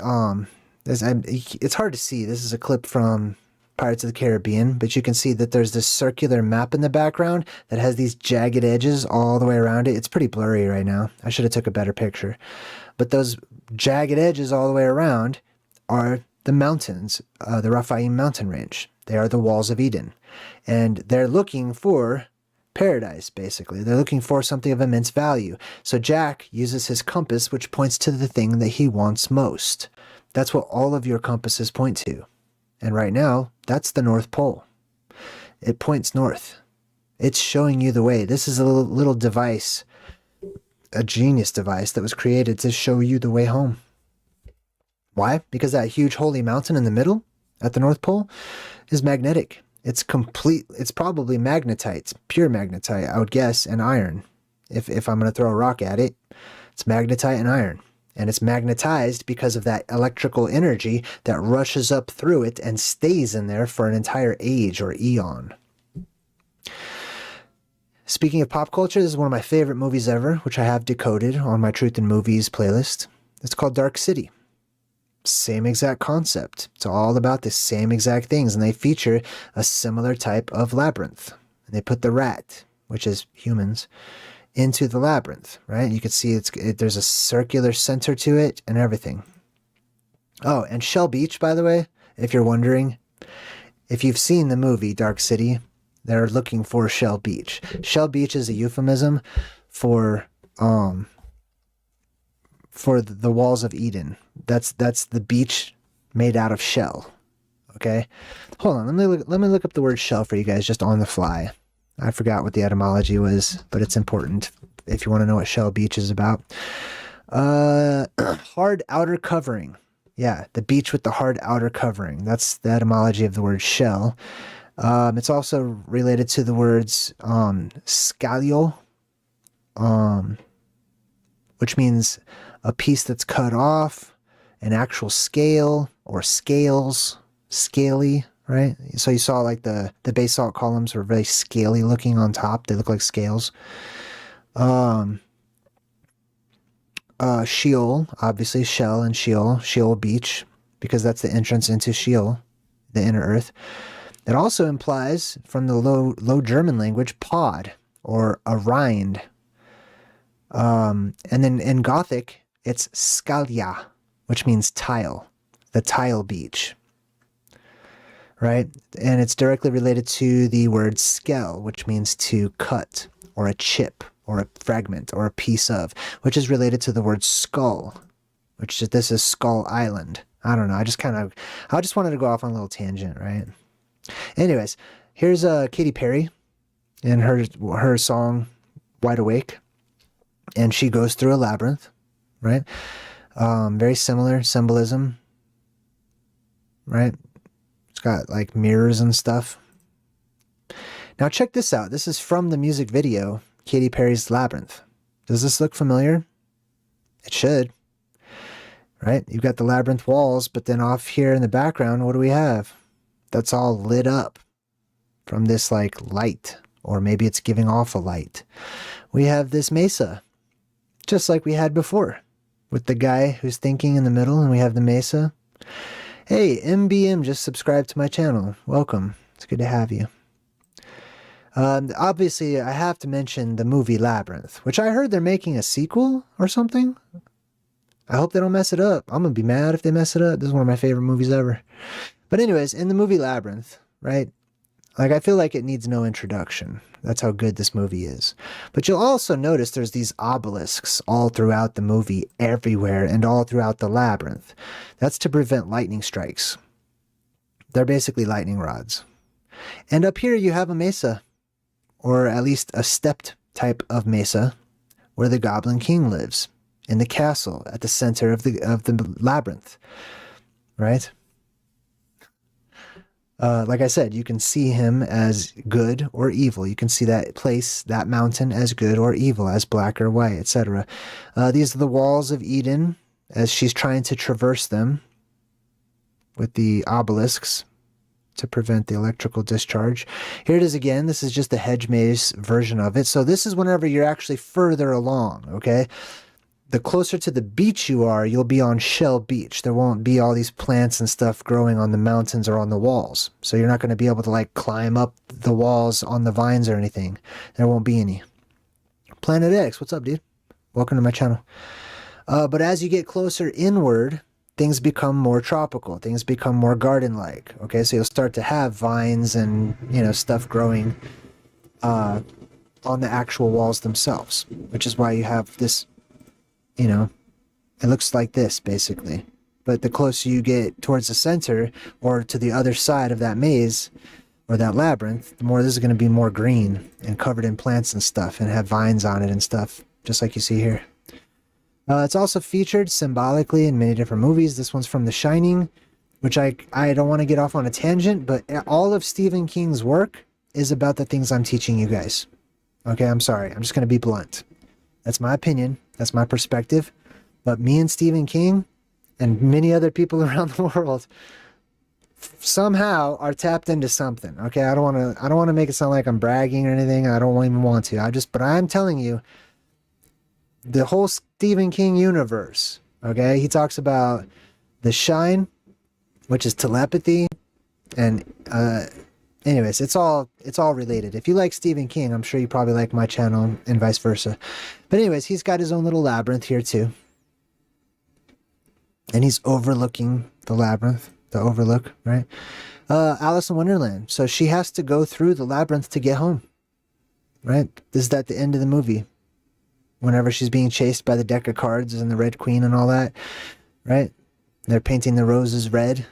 It's hard to see. This is a clip from Pirates of the Caribbean, but you can see that there's this circular map in the background that has these jagged edges all the way around it. It's pretty blurry right now. I should have took a better picture. But those jagged edges all the way around are the mountains, the Rephaim mountain range. They are the walls of Eden. And they're looking for paradise, basically. They're looking for something of immense value. So Jack uses his compass, which points to the thing that he wants most. That's what all of your compasses point to. And right now, that's the North Pole. It points north. It's showing you the way. This is a little device, a genius device that was created to show you the way home. Why? Because that huge holy mountain in the middle at the North Pole is magnetic. It's probably magnetite, pure magnetite, I would guess, and iron. If I'm going to throw a rock at it, it's magnetite and iron. And it's magnetized because of that electrical energy that rushes up through it and stays in there for an entire age or eon. Speaking of pop culture, this is one of my favorite movies ever, which I have decoded on my Truth in Movies playlist. It's called Dark City. Same exact concept. It's all about the same exact things, and they feature a similar type of labyrinth. And they put the rat, which is humans, into the labyrinth, right? You can see there's a circular center to it and everything. Oh, and Shell Beach, by the way, if you're wondering, if you've seen the movie Dark City, they're looking for Shell Beach. Shell Beach is a euphemism for the walls of Eden. That's the beach made out of shell. Okay, hold on. Let me look up the word shell for you guys just on the fly. I forgot what the etymology was, but it's important if you want to know what Shell Beach is about. Hard outer covering. Yeah, the beach with the hard outer covering. That's the etymology of the word shell. It's also related to the words scalio, which means a piece that's cut off, an actual scale or scales, scaly, right? So you saw like the basalt columns were very scaly looking on top. They look like scales. Sheol, obviously Shell and Sheol Beach, because that's the entrance into Sheol, the inner earth. It also implies, from the low German language, pod or a rind. And then in Gothic, it's scalia, which means tile, the tile beach, right? And it's directly related to the word skell, which means to cut, or a chip, or a fragment, or a piece of, which is related to the word skull, this is Skull Island. I don't know. I just wanted to go off on a little tangent, right? Anyways, here's Katy Perry and her song Wide Awake, and she goes through a labyrinth, right? Very similar symbolism, right? It's got like mirrors and stuff. Now check this out. This is from the music video, Katy Perry's Labyrinth. Does this look familiar? It should, right? You've got the labyrinth walls, but then off here in the background, what do we have? That's all lit up from this like light, or maybe it's giving off a light. We have this mesa, just like we had before, with the guy who's thinking in the middle, and we have the mesa. Hey, MBM just subscribed to my channel. Welcome. It's good to have you. Obviously, I have to mention the movie Labyrinth, which I heard they're making a sequel or something. I hope they don't mess it up. I'm going to be mad if they mess it up. This is one of my favorite movies ever. But anyways, in the movie Labyrinth, right? Like, I feel like it needs no introduction. That's how good this movie is. But you'll also notice there's these obelisks all throughout the movie, everywhere, and all throughout the labyrinth. That's to prevent lightning strikes. They're basically lightning rods. And up here you have a mesa, or at least a stepped type of mesa, where the Goblin King lives, in the castle at the center of the labyrinth, right? Like I said, you can see him as good or evil. You can see that place, that mountain, as good or evil, as black or white, etc. These are the walls of Eden, as she's trying to traverse them with the obelisks to prevent the electrical discharge. Here it is again. This is just the hedge maze version of it. So this is whenever you're actually further along, okay? the closer to the beach you are, you'll be on shell beach. There won't be all these plants and stuff growing on the mountains or on the walls. So you're not going to be able to like climb up the walls on the vines or anything. There won't be any. Planet X, what's up, dude? Welcome to my channel. But as you get closer inward, things become more tropical. Things become more garden-like. Okay, so you'll start to have vines and, you know, stuff growing on the actual walls themselves, which is why you have this, you know, it looks like this basically. But the closer you get towards the center or to the other side of that maze or that labyrinth, the more this is going to be more green and covered in plants and stuff and have vines on it and stuff, just like you see here. It's also featured symbolically in many different movies. This one's from The Shining, which I don't want to get off on a tangent, but all of Stephen King's work is about the things I'm teaching you guys. Okay, I'm sorry. I'm just going to be blunt. That's my opinion. That's my perspective. But me and Stephen King and many other people around the world somehow are tapped into something. Okay, I don't want to make it sound like I'm bragging or anything. I don't even want to. But I'm telling you, the whole Stephen King universe. Okay, he talks about the shine, which is telepathy, and anyways, it's all related. If you like Stephen King, I'm sure you probably like my channel and vice versa. But anyways, he's got his own little labyrinth here too. And he's overlooking the labyrinth, the overlook, right? Alice in Wonderland. So she has to go through the labyrinth to get home, right? This is at the end of the movie. Whenever she's being chased by the deck of cards and the Red Queen and all that, right? They're painting the roses red.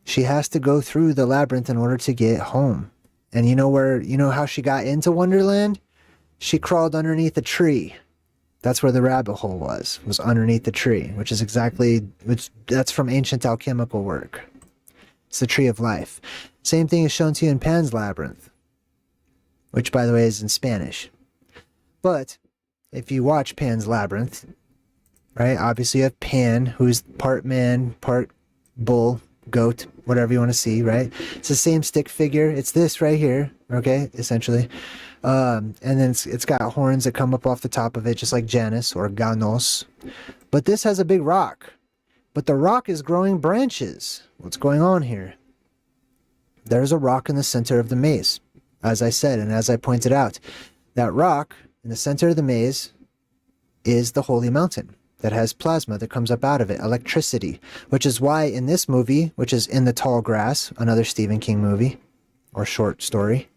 She has to go through the labyrinth in order to get home. And you know how she got into Wonderland? She crawled underneath a tree. That's where the rabbit hole was underneath the tree, that's from ancient alchemical work. It's the tree of life. Same thing is shown to you in Pan's Labyrinth, which by the way is in Spanish. But if you watch Pan's Labyrinth, right, obviously you have Pan, who's part man, part bull, goat, whatever you want to see, right? It's the same stick figure. It's this right here, okay, essentially. And then it's got horns that come up off the top of it, just like Janus or Ganos. But this has a big rock. But the rock is growing branches. What's going on here? There's a rock in the center of the maze, as I said, and as I pointed out. That rock in the center of the maze is the Holy Mountain that has plasma that comes up out of it, electricity, which is why in this movie, which is In the Tall Grass, another Stephen King movie or short story,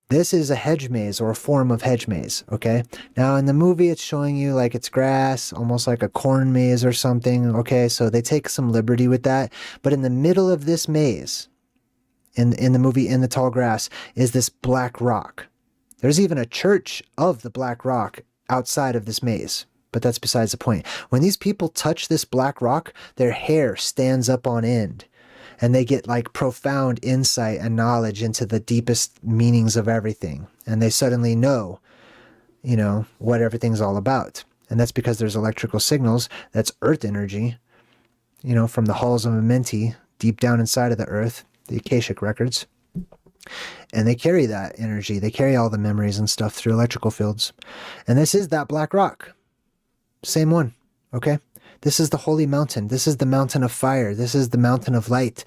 this is a hedge maze or a form of hedge maze, okay? Now in the movie, it's showing you like it's grass, almost like a corn maze or something, okay? So they take some liberty with that. But in the middle of this maze, in the movie In the Tall Grass, is this black rock. There's even a church of the black rock outside of this maze, but that's besides the point. When these people touch this black rock, their hair stands up on end, and they get like profound insight and knowledge into the deepest meanings of everything. And they suddenly know, you know, what everything's all about. And that's because there's electrical signals, that's earth energy, you know, from the halls of Amenti, deep down inside of the earth, the Akashic records. And they carry that energy. They carry all the memories and stuff through electrical fields. And this is that black rock. Same one, okay? This is the Holy Mountain. This is the Mountain of Fire. This is the Mountain of Light.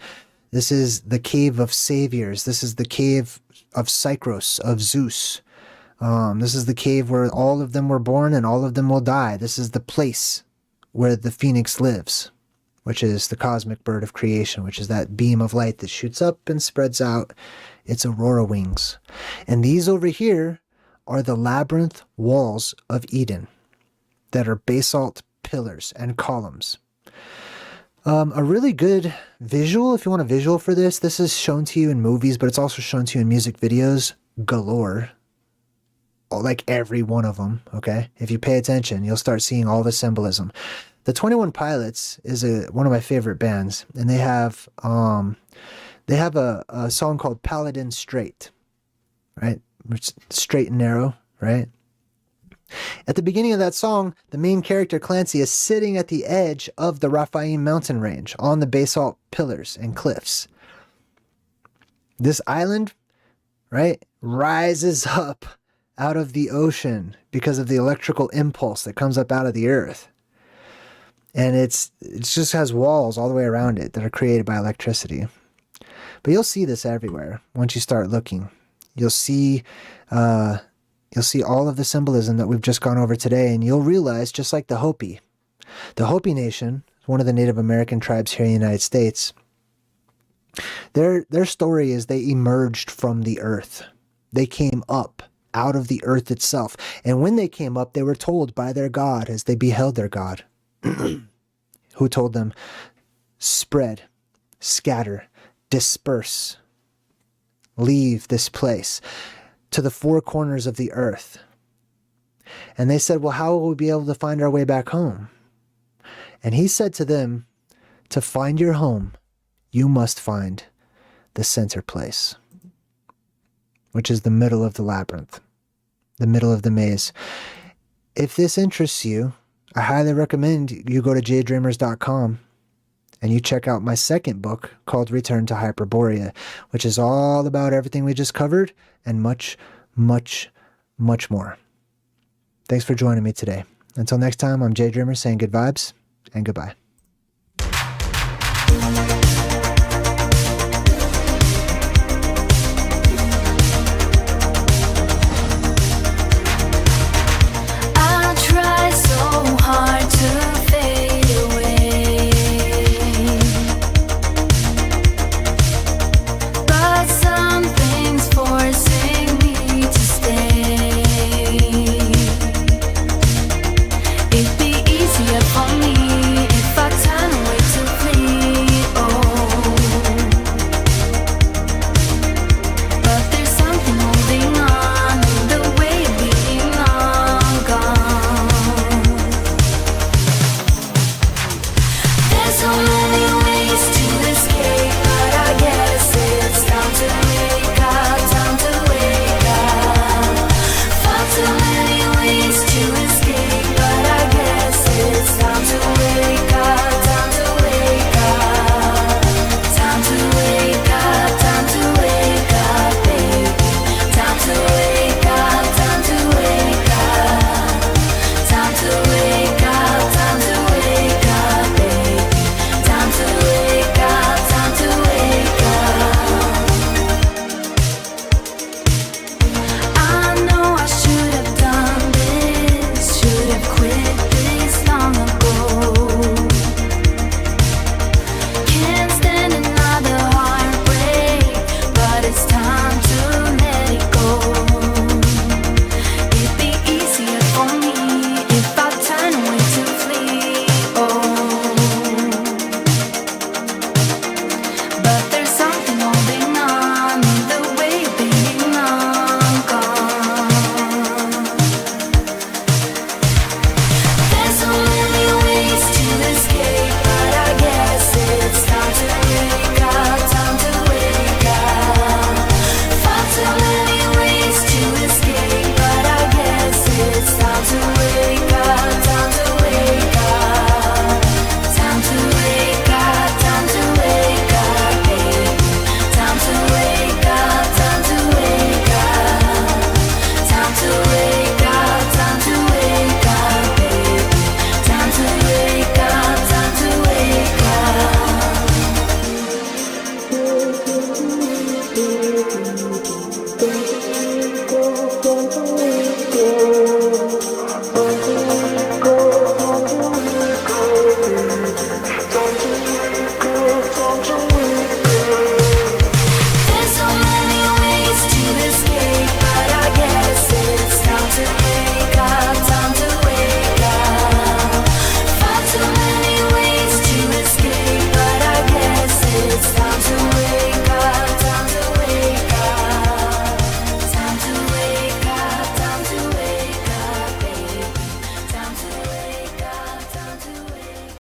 This is the Cave of Saviors. This is the Cave of Cycros, of Zeus. This is the cave where all of them were born and all of them will die. This is the place where the Phoenix lives, which is the cosmic bird of creation, which is that beam of light that shoots up and spreads out its aurora wings. And these over here are the labyrinth walls of Eden that are basalt pillars and columns. A really good visual, if you want a visual for this, this is shown to you in movies, but it's also shown to you in music videos galore. Like every one of them, okay? If you pay attention, you'll start seeing all the symbolism. The 21 Pilots is one of my favorite bands, and they have a song called Paladin Straight, right? Straight and narrow, right? At the beginning of that song, the main character, Clancy, is sitting at the edge of the Rephaim mountain range on the basalt pillars and cliffs. This island, right, rises up out of the ocean because of the electrical impulse that comes up out of the earth. And it just has walls all the way around it that are created by electricity. But you'll see this everywhere once you start looking. You'll see all of the symbolism that we've just gone over today, and you'll realize, just like the Hopi Nation, one of the Native American tribes here in the United States, their story is they emerged from the earth. They came up out of the earth itself. And when they came up, they were told by their God, as they beheld their God, who told them, spread, scatter, disperse, leave this place to the four corners of the earth. And they said, well, how will we be able to find our way back home? And he said to them, to find your home, you must find the center place, which is the middle of the labyrinth, the middle of the maze. If this interests you, I highly recommend you go to JayDreamerZ.com and you check out my second book called Return to Hyperborea, which is all about everything we just covered and much, much, much more. Thanks for joining me today. Until next time, I'm JayDreamer saying good vibes and goodbye.